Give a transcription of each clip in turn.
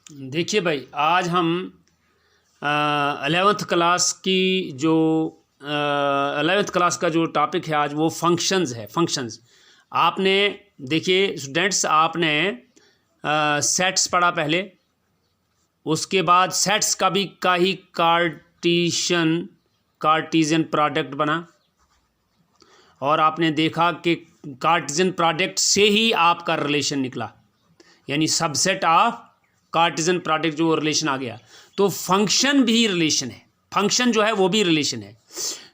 देखिए भाई, आज हम 11th क्लास की जो 11th क्लास का जो टॉपिक है आज वो फंक्शंस है। फंक्शंस आपने देखिए स्टूडेंट्स, आपने सेट्स पढ़ा पहले, उसके बाद सेट्स का ही कार्टीजन प्रोडक्ट बना, और आपने देखा कि कार्टीजन प्रोडक्ट से ही आपका रिलेशन निकला, यानी सबसेट ऑफ कार्टीजन प्रोडक्ट जो रिलेशन आ गया। तो फंक्शन भी रिलेशन है, फंक्शन जो है वो भी रिलेशन है,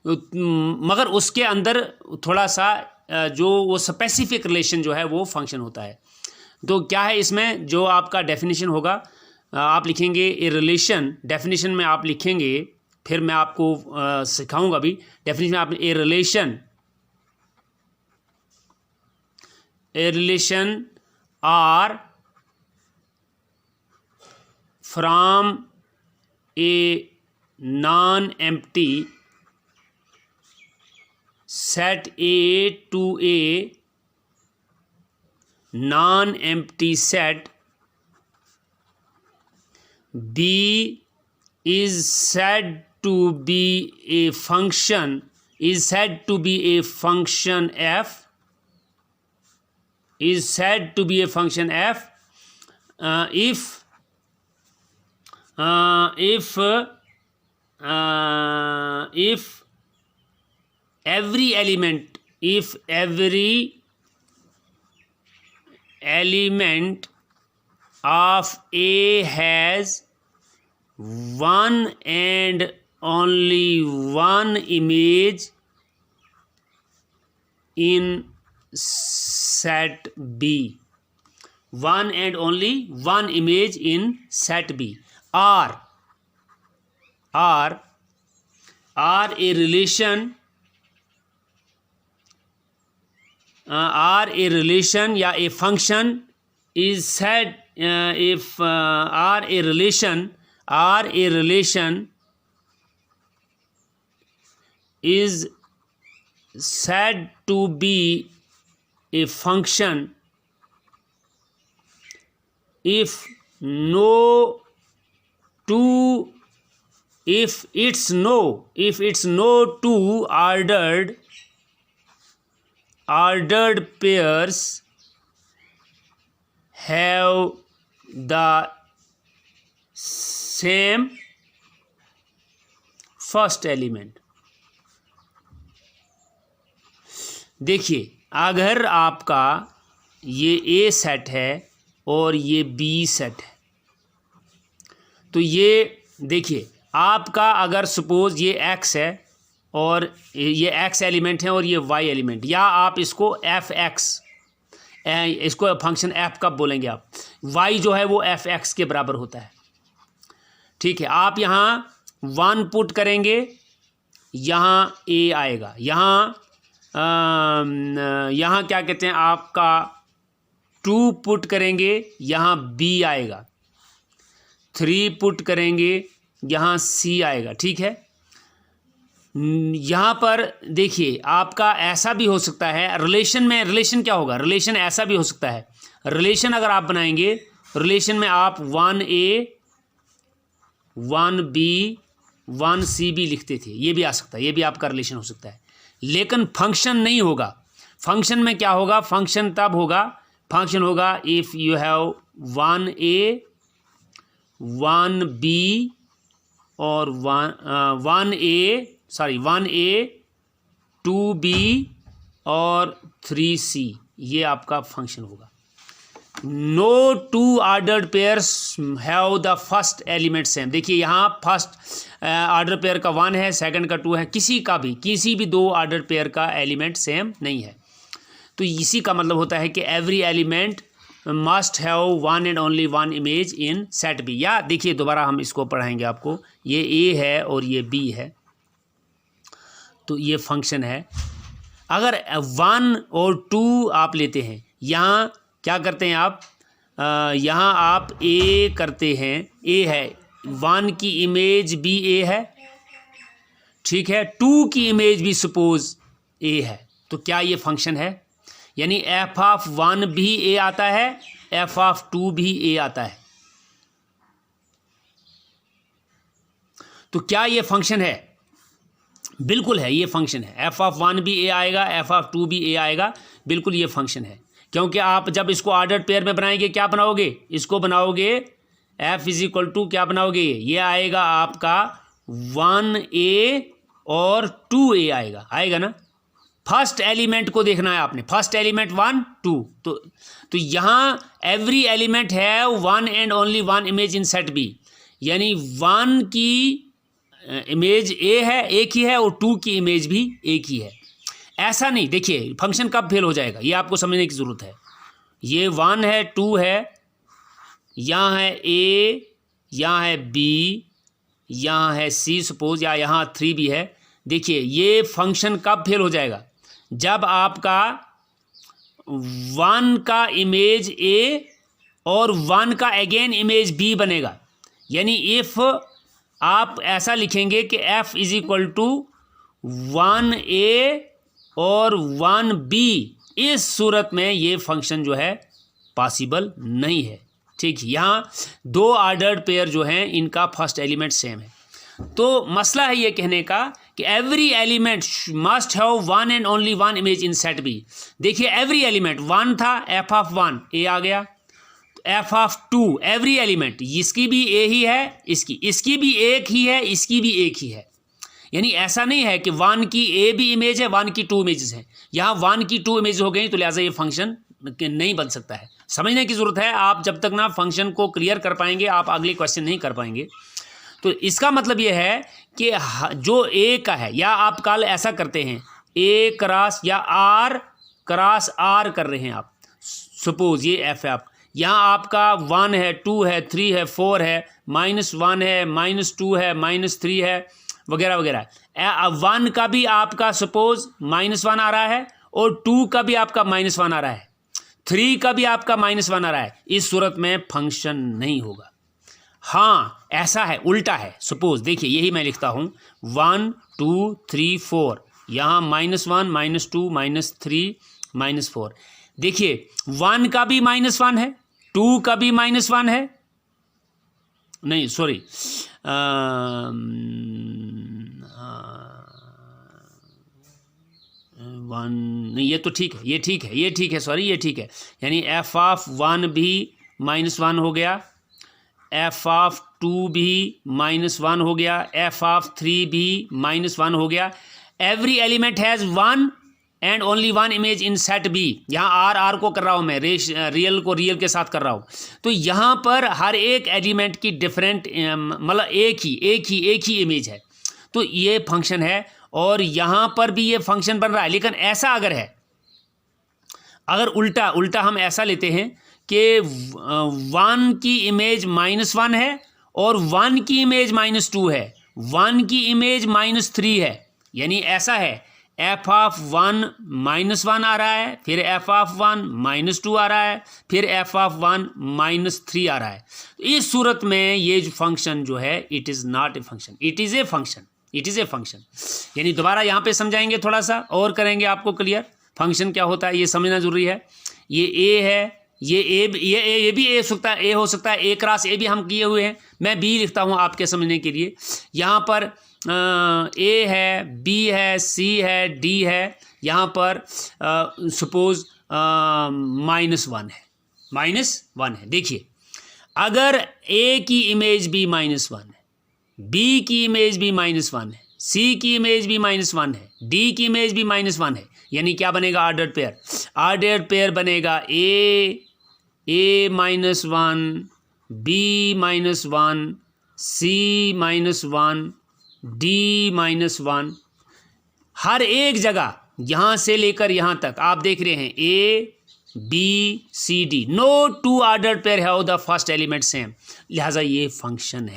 मगर उसके अंदर थोड़ा सा जो वो स्पेसिफिक रिलेशन जो है वो फंक्शन होता है। तो क्या है इसमें जो आपका डेफिनेशन होगा, आप लिखेंगे ए रिलेशन। डेफिनेशन में आप लिखेंगे, फिर मैं आपको सिखाऊंगा भी। डेफिनेशन में आप a relation R from a non-empty set A to a non-empty set B is said to be a function f if every element of A has one and only one image in set B, one and only one image in set B, are a relation या a function is said if are a relation is said to be a function if its no two ordered pairs have the same first element। देखिए, अगर आपका ये ए set है और ये B set है, तो ये देखिए आपका अगर सपोज ये एक्स है और ये एक्स एलिमेंट है और ये वाई एलिमेंट, या आप इसको एफ एक्स, इसको फंक्शन एफ कब बोलेंगे आप, वाई जो है वो एफ एक्स के बराबर होता है। ठीक है, आप यहाँ वन पुट करेंगे, यहाँ ए आएगा, यहाँ क्या कहते हैं आपका टू पुट करेंगे, यहाँ बी आएगा, थ्री पुट करेंगे, यहाँ सी आएगा। ठीक है, यहाँ पर देखिए आपका ऐसा भी हो सकता है, रिलेशन क्या होगा, रिलेशन ऐसा भी हो सकता है। रिलेशन अगर आप बनाएंगे, रिलेशन में आप 1A 1B 1C भी लिखते थे, ये भी आ सकता है, ये भी आपका रिलेशन हो सकता है, लेकिन फंक्शन नहीं होगा। फंक्शन में क्या होगा, फंक्शन तब होगा, फंक्शन होगा if you have 1A 1B और 1A 2B और 3C, ये आपका फंक्शन होगा। No two ordered pairs have the first element same. देखिए यहाँ फर्स्ट ऑर्डर पेयर का 1 है, सेकंड का 2 है, किसी भी दो ऑर्डर पेयर का एलिमेंट सेम नहीं है। तो इसी का मतलब होता है कि every element must have one and only one image in set B. या देखिए दोबारा हम इसको पढ़ाएंगे आपको, ये ए है और ये बी है, तो ये फंक्शन है। अगर 1 और 2 आप लेते हैं, यहाँ क्या करते हैं आप, यहाँ आप ए करते हैं, ए है, 1 की इमेज भी ए है, ठीक है, 2 की इमेज भी सपोज ए है, तो क्या ये फंक्शन है? यानी एफ ऑफ 1 भी ए आता है, एफ ऑफ 2 भी ए आता है। तो क्या ये फंक्शन है? बिल्कुल है, ये फंक्शन है। एफ ऑफ 1 भी ए आएगा, एफ ऑफ 2 भी ए आएगा, बिल्कुल ये फंक्शन है। क्योंकि आप जब इसको ऑर्डर्ड पेयर में बनाएंगे क्या बनाओगे? इसको बनाओगे एफ इज इक्वल टू क्या बनाओगे? ये आएगा आपका 1a और 2a आएगा ना। फर्स्ट एलिमेंट को देखना है आपने, फर्स्ट एलिमेंट 1 2, तो यहाँ एवरी एलिमेंट है 1 and only 1 image in set B, यानी 1 की इमेज ए है, एक ही है, और 2 की इमेज भी एक ही है। ऐसा नहीं, देखिए फंक्शन कब फेल हो जाएगा ये आपको समझने की ज़रूरत है। ये 1 है, 2 है, यहाँ है ए, यहाँ है बी, यहाँ है सी सपोज, या यहाँ 3 भी है। देखिए ये फंक्शन कब फेल हो जाएगा? जब आपका 1 का इमेज ए और 1 का अगेन इमेज बी बनेगा। यानी इफ़ आप ऐसा लिखेंगे कि f is equal to 1a और 1b, इस सूरत में ये फंक्शन जो है पॉसिबल नहीं है। ठीक, यहाँ दो ऑर्डर्ड पेयर जो हैं इनका फर्स्ट एलिमेंट सेम है। तो मसला है ये कहने का कि every element must have 1 and only 1 image in set B. देखिए एवरी एलिमेंट 1 था, एफ ऑफ 1 ए आ गया, एफ ऑफ 2 एवरी एलिमेंट, इसकी भी ए ही है, इसकी भी एक ही है, इसकी भी एक ही है। यानी ऐसा नहीं है कि 1 की ए भी इमेज है, 1 की 2 इमेजेस हैं। यहाँ 1 की 2 इमेज हो गई तो लिहाजा ये फंक्शन नहीं बन सकता है। समझने की ज़रूरत है, आप जब तक ना फंक्शन को क्लियर कर पाएंगे आप अगले क्वेश्चन नहीं कर पाएंगे। तो इसका मतलब ये है कि जो ए का है, या आप कल ऐसा करते हैं ए क्रॉस या आर क्रॉस आर कर रहे हैं आप, सपोज ये एफ है, आप यहाँ आपका 1 है, 2 है, 3 है, 4 है, -1 है, -2 है, -3 है, वगैरह वगैरह। 1 का भी आपका सपोज -1 आ रहा है, और 2 का भी आपका -1 आ रहा है, 3 का भी आपका -1 आ रहा है। इस सूरत में फंक्शन नहीं होगा। हाँ ऐसा है, उल्टा है। सपोज देखिए यही मैं लिखता हूँ 1 2 3 4, यहाँ -1 -2 -3 -4। देखिए 1 का भी -1 है, 2 का भी -1 है, नहीं सॉरी 1 नहीं, ये तो ठीक है, ये ठीक है सॉरी, ये ठीक है। यानी एफ ऑफ 1 भी -1 हो गया, एफ ऑफ 2 भी -1 हो गया, एफ ऑफ 3 भी -1 हो गया। Every element has 1 and only 1 image in set B. यहाँ आर को कर रहा हूँ मैं, रियल को रियल के साथ कर रहा हूँ। तो यहाँ पर हर एक एलिमेंट की डिफरेंट मतलब एक ही इमेज है। तो ये फंक्शन है, और यहाँ पर भी ये फंक्शन बन रहा है। लेकिन ऐसा अगर है, अगर उल्टा हम ऐसा लेते हैं कि 1 की इमेज -1 है और 1 की इमेज -2 है, 1 की इमेज -3 है, यानी ऐसा है एफ ऑफ 1 -1 आ रहा है, फिर एफ ऑफ 1 -2 आ रहा है, फिर एफ ऑफ 1 -3 आ रहा है। इस सूरत में ये जो फंक्शन जो है it is not a function, it is a function. यानी दोबारा यहाँ पे समझाएंगे, थोड़ा सा और करेंगे आपको क्लियर फंक्शन क्या होता है, ये समझना जरूरी है। ये ए है, ये भी ए हो सकता है, ए क्रॉस ए भी हम किए हुए हैं, मैं बी लिखता हूँ आपके समझने के लिए। यहाँ पर ए है, बी है, सी है, डी है, यहाँ पर सपोज -1 है। देखिए अगर ए की इमेज भी -1 है, बी की इमेज भी -1 है, सी की इमेज भी -1 है, डी की इमेज भी -1 है, यानी क्या बनेगा ऑर्डर्ड पेयर बनेगा ए -1, बी -1, सी -1, डी -1। हर एक जगह यहाँ से लेकर यहाँ तक आप देख रहे हैं A B C D, no 2 ordered pair have the first element same. लिहाजा ये फंक्शन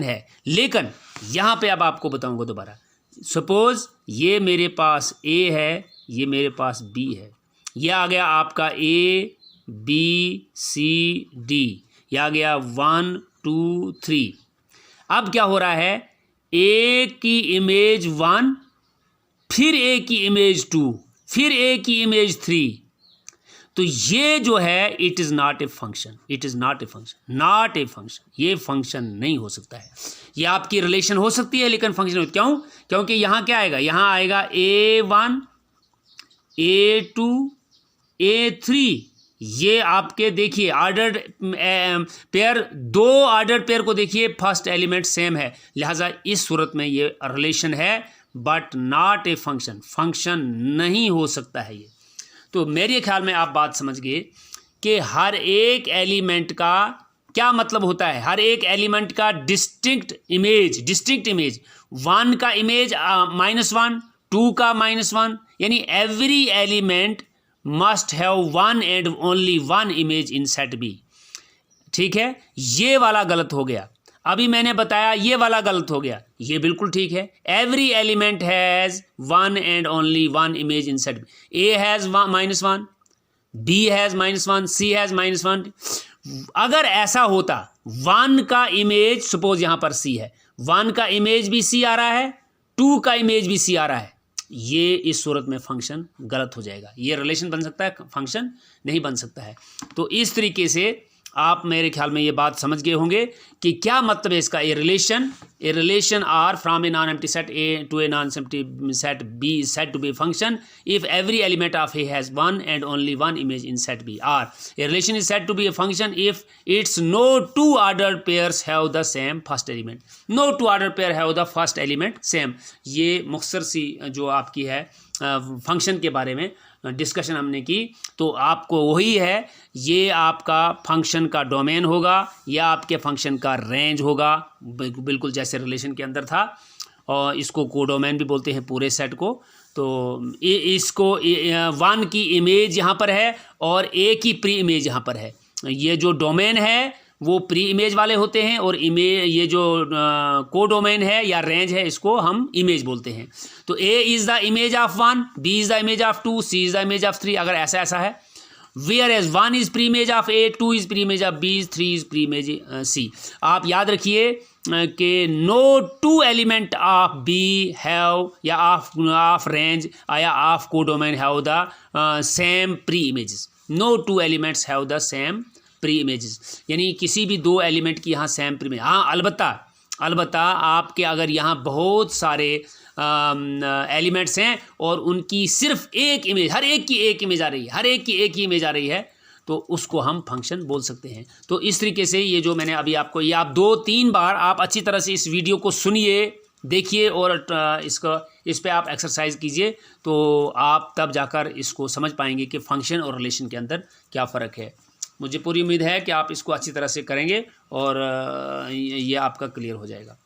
है। लेकिन यहाँ पे अब आपको बताऊंगा दोबारा, सपोज ये मेरे पास ए है, ये मेरे पास बी है, ये आ गया आपका ए बी सी डी, ये आ गया 1 2 3। अब क्या हो रहा है, ए की इमेज 1, फिर ए की इमेज 2, फिर ए की इमेज 3। तो ये जो है it is not a function, it is not a function, not a function, ये फंक्शन नहीं हो सकता है। ये आपकी रिलेशन हो सकती है लेकिन फंक्शन हो, क्यों? क्योंकि यहाँ क्या आएगा, यहाँ आएगा A1 A2 A3, ये आपके देखिए ऑर्डर्ड पेयर, दो ऑर्डर्ड पेयर को देखिए फर्स्ट एलिमेंट सेम है, लिहाजा इस सूरत में ये रिलेशन है but not a function, function नहीं हो सकता है ये। तो मेरे ख्याल में आप बात समझ गए कि हर एक एलिमेंट का क्या मतलब होता है, हर एक एलिमेंट का डिस्टिंक्ट इमेज, 1 का इमेज -1, 2 का -1, यानी every element must have 1 and only 1 image in set B. ठीक है, ये वाला गलत हो गया, अभी मैंने बताया ये वाला गलत हो गया, ये बिल्कुल ठीक है। Every element has 1 and only 1 image in set B. A has -1, B has -1, C has -1। अगर ऐसा होता 1 का इमेज, सपोज यहाँ पर सी है, 1 का इमेज भी सी आ रहा है, 2 का इमेज भी सी आ रहा है, ये इस सूरत में फंक्शन गलत हो जाएगा। ये रिलेशन बन सकता है, फंक्शन नहीं बन सकता है। तो इस तरीके से आप मेरे ख्याल में ये बात समझ गए होंगे कि क्या मतलब है इसका। A relation R from a non empty set A to a non empty set B is said to be function if every element of A has 1 and only 1 image in set B. R a relation is said to be a function if it's no two ordered pairs have the same first element. No two ordered pair have the first element same. ये मुख्तसर सी जो आपकी है function के बारे में discussion हमने की, तो आपको वही है, ये आपका फंक्शन का डोमेन होगा या आपके फंक्शन का रेंज होगा, बिल्कुल जैसे रिलेशन के अंदर था। और इसको कोडोमेन भी बोलते हैं पूरे सेट को। तो इसको 1 की इमेज यहाँ पर है और ए की प्री इमेज यहाँ पर है। ये जो डोमेन है वो प्री इमेज वाले होते हैं और ये जो कोडोमेन है या रेंज है इसको हम इमेज बोलते हैं। तो A is the image of 1, B is the image of 2, C is the image of 3, अगर ऐसा है। Where as 1 is pre image of A, 2 is pre image of B, 3 is pre image C. आप याद रखिए कि no two element of B have या of range या of codomain have the same pre images. No two elements have the same pre images, यानी किसी भी दो एलिमेंट की यहाँ सेम प्री इमेज। हाँ, अलबत्ता आपके अगर यहाँ बहुत सारे एलिमेंट्स हैं और उनकी सिर्फ एक इमेज, हर एक की एक इमेज आ रही है, हर एक की एक ही इमेज आ रही है, तो उसको हम फंक्शन बोल सकते हैं। तो इस तरीके से ये जो मैंने अभी आपको, ये आप 2-3 बार आप अच्छी तरह से इस वीडियो को सुनिए, देखिए और इस पे आप एक्सरसाइज कीजिए, तो आप तब जाकर इसको समझ पाएंगे कि फंक्शन और रिलेशन के अंदर क्या फ़र्क है। मुझे पूरी उम्मीद है कि आप इसको अच्छी तरह से करेंगे और ये आपका क्लियर हो जाएगा।